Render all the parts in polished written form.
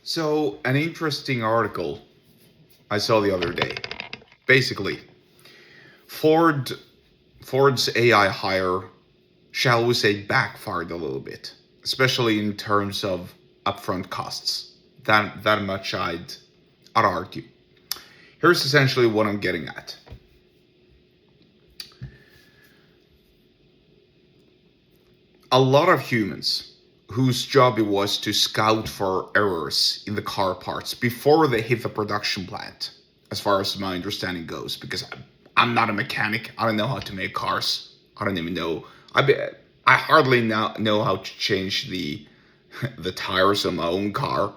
So, an interesting article I saw the other day. Basically, Ford Ford's AI hire, shall we say, backfired a little bit, especially in terms of upfront costs. That much I'd argue. Here's essentially what I'm getting at. A lot of humans whose job it was to scout for errors in the car parts before they hit the production plant, as far as my understanding goes, because I'm not a mechanic. I don't know how to make cars. I don't even know. I hardly know how to change the tires of my own car,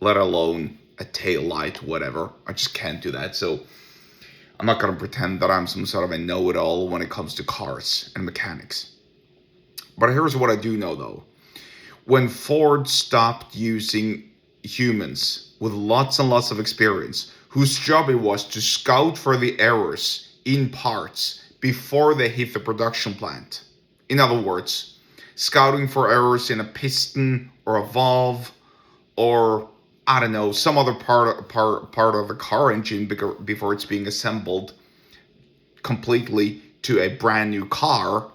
let alone a tail light, whatever. I just can't do that. So I'm not gonna pretend that I'm some sort of a know-it-all when it comes to cars and mechanics. But here's what I do know though. When Ford stopped using humans with lots and lots of experience, whose job it was to scout for the errors in parts before they hit the production plant. In other words, scouting for errors in a piston or a valve or, I don't know, some other part of the car engine before it's being assembled completely to a brand new car.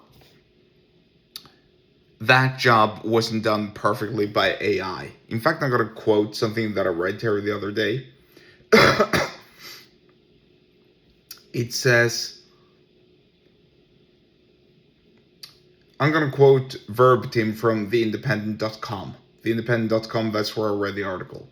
That job wasn't done perfectly by AI. In fact, I'm going to quote something that I read here the other day. It says, I'm going to quote verbatim from theindependent.com. Theindependent.com, that's where I read the article.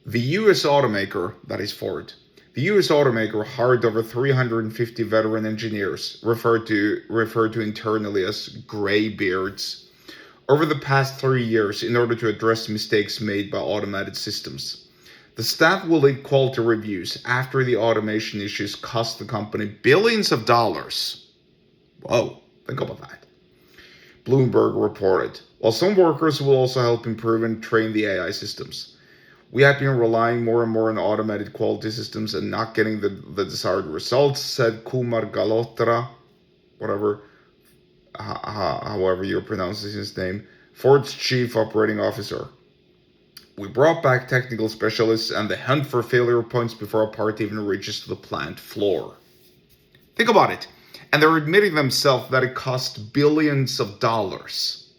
The US automaker, that is Ford, the US automaker hired over 350 veteran engineers, referred to internally as graybeards, over the past 3 years in order to address mistakes made by automated systems. The staff will lead quality reviews after the automation issues cost the company billions of dollars. Whoa, think about that. Bloomberg reported. While some workers will also help improve and train the AI systems. We have been relying more and more on automated quality systems and not getting the desired results, said Kumar Galotra, however you're pronouncing his name, Ford's chief operating officer. We brought back technical specialists and they hunt for failure points before a part even reaches the plant floor. Think about it. And they're admitting themselves that it cost billions of dollars.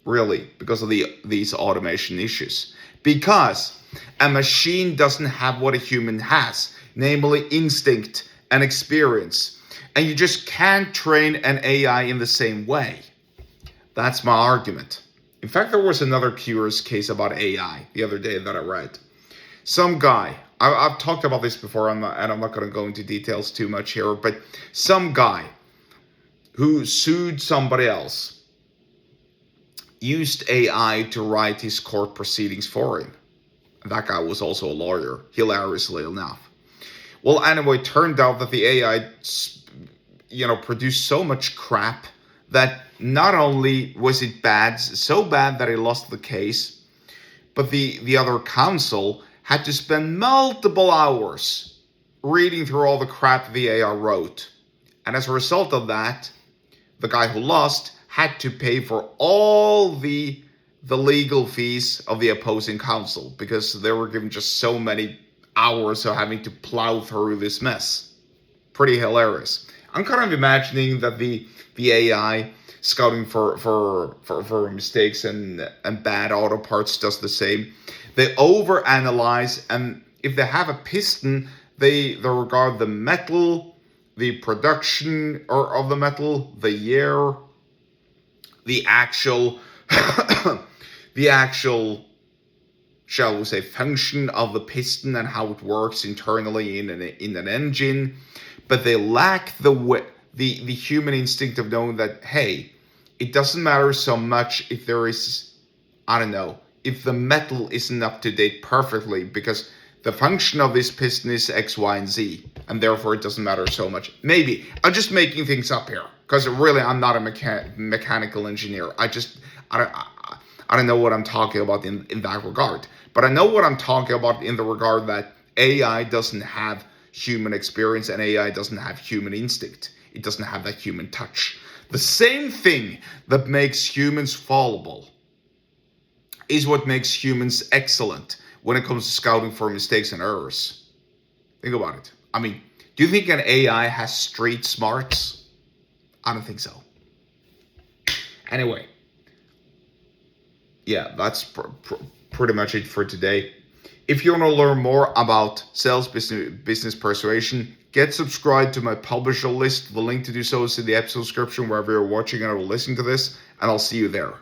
Really, because of these automation issues. Because a machine doesn't have what a human has, namely instinct and experience. And you just can't train an AI in the same way. That's my argument. In fact, there was another curious case about AI the other day that I read. Some guy, I've talked about this before, and I'm not going to go into details too much here, but some guy who sued somebody else used AI to write his court proceedings for him. That guy was also a lawyer, hilariously enough. Well, anyway, it turned out that the AI, produced so much crap that not only was it bad, so bad that he lost the case, but the other counsel had to spend multiple hours reading through all the crap the AI wrote. And as a result of that, the guy who lost had to pay for all the legal fees of the opposing counsel because they were given just so many hours of having to plow through this mess. Pretty hilarious. I'm kind of imagining that the AI scouting for mistakes and bad auto parts does the same. They overanalyze, and if they have a piston, they regard the metal, the production of the metal, the year, the actual shall we say, function of the piston and how it works internally in an engine, but they lack the human instinct of knowing that, hey, it doesn't matter so much if there is, if the metal isn't up to date perfectly, because the function of this piston is X, Y, and Z, and therefore it doesn't matter so much. Maybe. I'm just making things up here, because really I'm not a mechanical engineer. I don't know what I'm talking about in that regard. But I know what I'm talking about in the regard that AI doesn't have human experience and AI doesn't have human instinct. It doesn't have that human touch. The same thing that makes humans fallible is what makes humans excellent when it comes to scouting for mistakes and errors. Think about it. I mean, do you think an AI has street smarts? I don't think so. Anyway, yeah, that's pretty much it for today. If you want to learn more about sales business persuasion, get subscribed to my publisher list. The link to do so is in the episode description wherever you're watching or listening to this, and I'll see you there.